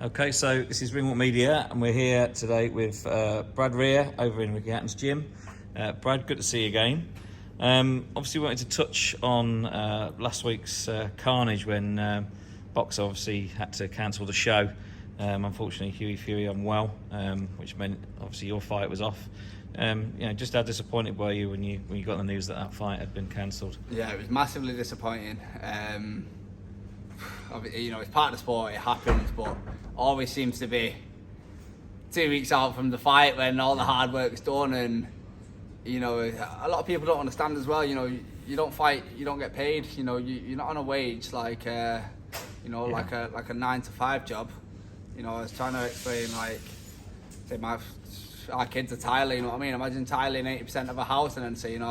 Okay, so this is Ringwalk Media, and we're here today with Brad Rea over in Ricky Hatton's gym. Brad, good to see you again. Obviously, we wanted to touch on last week's carnage when Boxer obviously had to cancel the show. Unfortunately, Hughie Fury unwell, which meant obviously your fight was off. Just how disappointed were you when you got the news that fight had been cancelled? Yeah, it was massively disappointing. It's part of the sport, it happens, but always seems to be 2 weeks out from the fight when all the hard work's done. And a lot of people don't understand as well. You don't fight, you don't get paid. You're not on a wage like like a 9 to 5 job. I was trying to explain, say our kids are tiling. You know what I mean? Imagine tiling 80% of a house and then saying,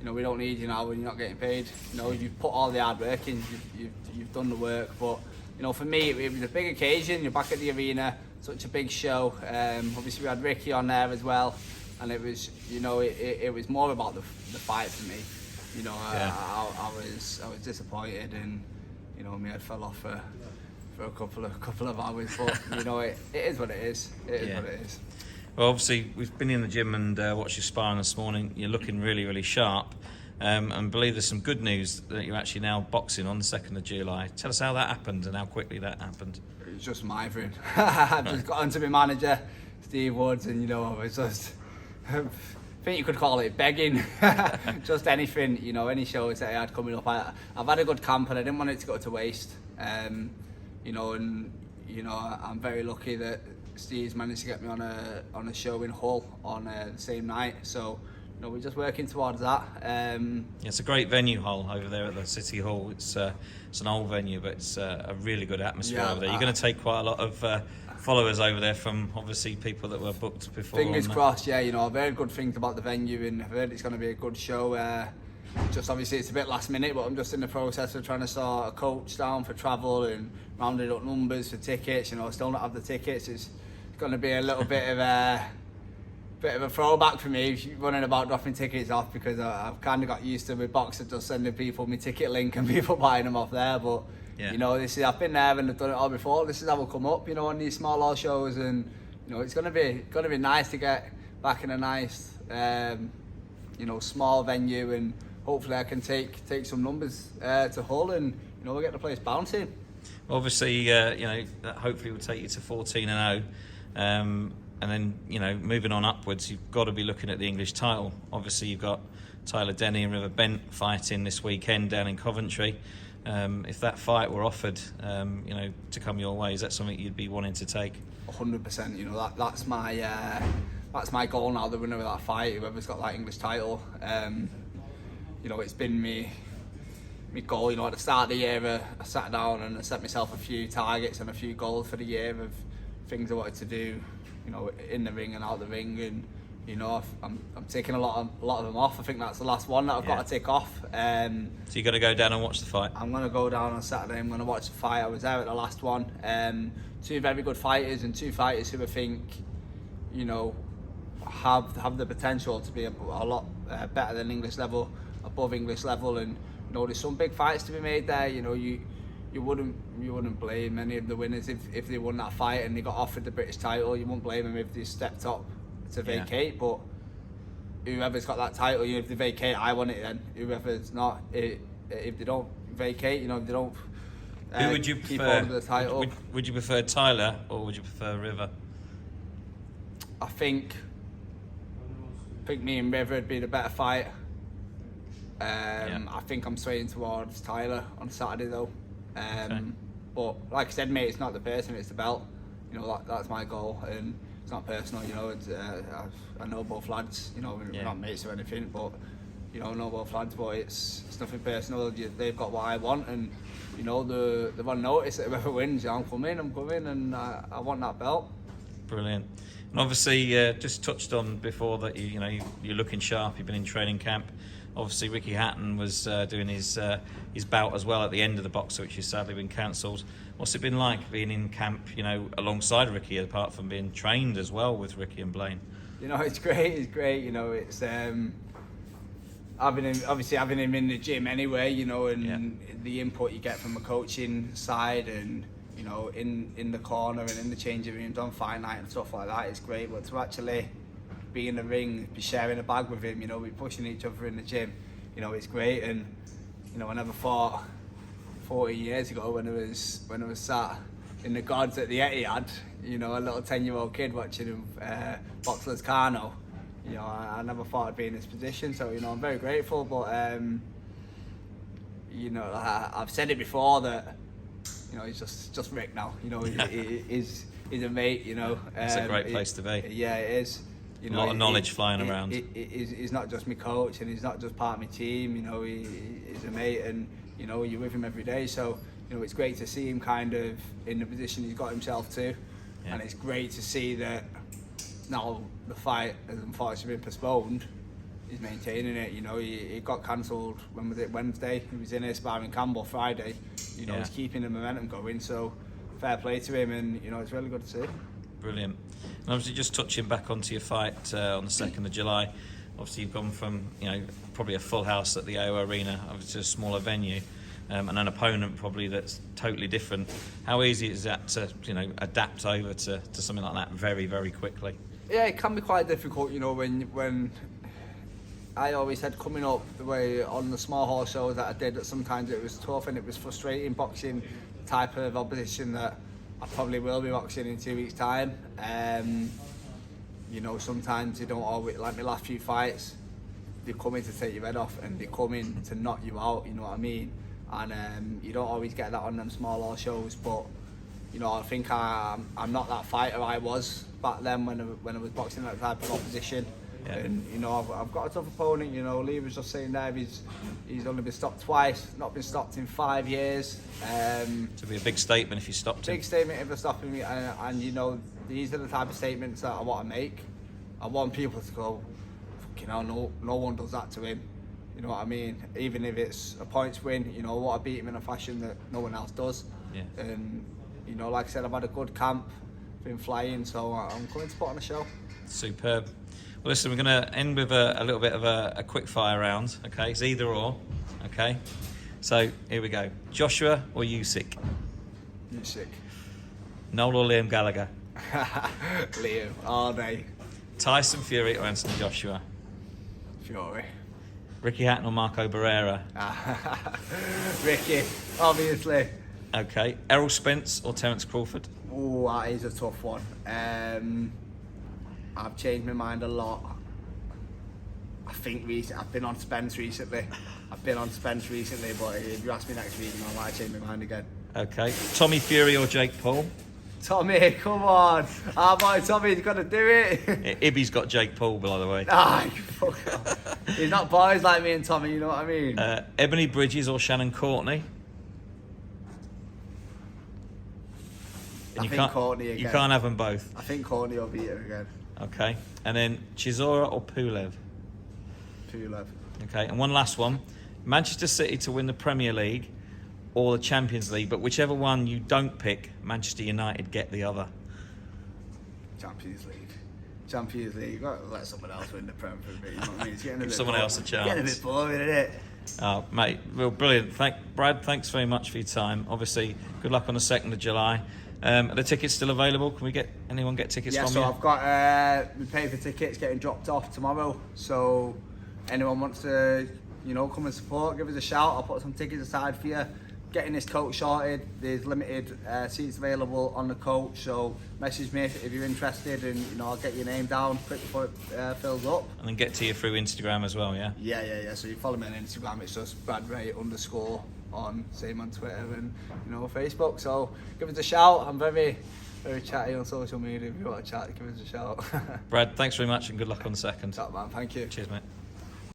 we don't need you now when you're not getting paid. You've put all the hard work in, you've done the work. But for me, it was a big occasion. You're back at the arena, such a big show. Obviously, we had Ricky on there as well, and it was, it was more about the fight for me. I was disappointed, and my head fell off for a couple of hours. But it is what it is. It is what it is. Well, obviously, we've been in the gym and watched you sparring this morning. You're looking really, really sharp. And I believe there's some good news that you're actually now boxing on the 2nd of July. Tell us how that happened and how quickly that happened. It was just migraine. I've just got onto my manager, Steve Woods, and I was just, I think you could call it begging. Just anything, any shows that I had coming up. I've had a good camp and I didn't want it to go to waste. I'm very lucky that Steve's managed to get me on a show in Hull on the same night. So, we're just working towards that. It's a great venue, Hull, over there at the City Hall. It's an old venue, but it's a really good atmosphere over there. You're going to take quite a lot of followers over there from, obviously, people that were booked before. Fingers crossed, yeah. I've heard good things about the venue, and I've heard it's going to be a good show. Just obviously it's a bit last minute, but I'm just in the process of trying to sort a coach down for travel and rounding up numbers for tickets. Still not have the tickets. It's going to be a little bit of a throwback for me, running about dropping tickets off, because I've kind of got used to with Boxer just sending people my ticket link and people buying them off there. But I've been there and I've done it all before. This is how we'll come up, on these small hall shows, and it's going to be nice to get back in a nice small venue, and hopefully I can take some numbers to Hull, and we'll get the place bouncing. Obviously, that hopefully will take you to 14-0. And then, moving on upwards, you've got to be looking at the English title. Obviously, you've got Tyler Denny and River Bent fighting this weekend down in Coventry. If that fight were offered, to come your way, is that something you'd be wanting to take? 100%. That's my goal now. The winner of that fight, whoever's got that English title. It's been me goal. At the start of the year, I sat down and I set myself a few targets and a few goals for the year of things I wanted to do, in the ring and out the ring, and I'm taking a lot of them off. I think that's the last one that I've got to tick off. So you got to go down and watch the fight. I'm going to go down on Saturday. I'm going to watch the fight. I was there at the last one. Two very good fighters, and two fighters who I think, have the potential to be a lot better than English level, above English level, and there's some big fights to be made there. You wouldn't blame any of the winners if they won that fight and they got offered the British title. You wouldn't blame them if they stepped up to vacate. But whoever's got that title, if they vacate, I want it then. Whoever's not, if they don't vacate, if they don't who would you keep prefer? hold of the title. Would you prefer Tyler or would you prefer River? I think me and River would be the better fight. I think I'm swaying towards Tyler on Saturday though. Okay. But like I said, mate, it's not the person, it's the belt. That's my goal, and it's not personal. I know both lads. We're not mates or anything, but I know both lads. But it's nothing personal. They've got what I want, and they've on notice that whoever wins, I'm coming, and I want that belt. Brilliant. And obviously, just touched on before that you're looking sharp. You've been in training camp. Obviously, Ricky Hatton was doing his bout as well at the end of the Boxer, which has sadly been cancelled. What's it been like being in camp, alongside Ricky, apart from being trained as well with Ricky and Blaine? It's great. It's great. It's having him in the gym anyway. And the input you get from a coaching side, and you know, in the corner and in the changing rooms on fight night and stuff like that, it's great. But to actually be in the ring, be sharing a bag with him, you know, be pushing each other in the gym, you know, it's great. And you know, I never thought 14 years ago when I was sat in the gods at the Etihad, you know, a little 10-year-old kid watching him box Kano. You know, I never thought I'd be in this position. So you know, I'm very grateful. But you know, I've said it before that, you know, he's just Rick now. You know, he's a mate. You know, it's a great place to be. Yeah, it is. You know, a lot of knowledge flying around. He's not just my coach, and he's not just part of my team. You know, he's a mate, and you know, you're with him every day. So you know, it's great to see him kind of in the position he's got himself to, and it's great to see that now the fight has unfortunately been postponed. He's maintaining it. You know, he got cancelled. When was it? Wednesday. He was in here sparring Campbell Friday. You know, he's keeping the momentum going. So fair play to him, and you know, it's really good to see. Brilliant. And obviously, just touching back onto your fight on the 2nd of July, obviously you've gone from, you know, probably a full house at the AO Arena, obviously to a smaller venue, and an opponent probably that's totally different. How easy is that to, you know, adapt over to something like that very, very quickly? Yeah, it can be quite difficult, you know, when I always said coming up the way on the small hall shows that I did, that sometimes it was tough and it was frustrating boxing the type of opposition that I probably will be boxing in 2 weeks' time. You know, sometimes they don't always, like my last few fights, they come in to take your head off and they come in to knock you out, you know what I mean? And you don't always get that on them small hall shows, but you know, I think I'm not that fighter I was back then when I was boxing that type of opposition. Yeah. And you know, I've got a tough opponent. You know, Lee was just saying there, he's only been stopped twice, not been stopped in 5 years. To be a big statement if you stopped him. Big statement if they're stopping me, and you know, these are the type of statements that I want to make. I want people to go, fucking hell, no one does that to him. You know what I mean? Even if it's a points win, you know, I want to beat him in a fashion that no one else does. Yeah. And you know, like I said, I've had a good camp, been flying, so I'm coming to put on a show. Superb. Well, listen, we're going to end with a little bit of a quick fire round, okay? It's either or, okay? So, here we go. Joshua or Usyk? Usyk. Noel or Liam Gallagher? Liam, all day. Tyson Fury or Anthony Joshua? Fury. Ricky Hatton or Marco Barrera? Ricky, obviously. Okay. Errol Spence or Terence Crawford? Oh, that is a tough one. I've changed my mind a lot. I think I've been on Spence recently. But if you ask me next week, I might change my mind again. Okay. Tommy Fury or Jake Paul? Tommy, come on. Our boy Tommy's got to do it. Ibby's got Jake Paul, by the way. Fuck off. He's not boys like me and Tommy, you know what I mean? Ebony Bridges or Shannon Courtney? I think Courtney again. You can't have them both. I think Courtney will beat him again. Okay. And then Chisora or Pulev? Pulev. Okay. And one last one. Manchester City to win the Premier League or the Champions League, but whichever one you don't pick, Manchester United get the other. Champions League. You've got to let someone else win the Premier League. You know what I mean? It's getting Give someone else a chance. Getting a bit boring, isn't it? Oh, mate, well, brilliant. Brad, thanks very much for your time. Obviously, good luck on the 2nd of July. Are the tickets still available? Can anyone get tickets from you? Yeah, so I've got we pay for tickets getting dropped off tomorrow. So anyone wants to, you know, come and support, give us a shout. I'll put some tickets aside for you. Getting this coach sorted. There's limited seats available on the coach, so message me if you're interested, and you know, I'll get your name down quick before it fills up. And then get to you through Instagram as well, yeah? Yeah. So you follow me on Instagram. It's just Brad Rea _ on, same on Twitter and you know, Facebook. So give us a shout. I'm very, very chatty on social media. If you want to chat, give us a shout. Brad, thanks very much and good luck on the 2nd. Chat, man. Thank you. Cheers, mate.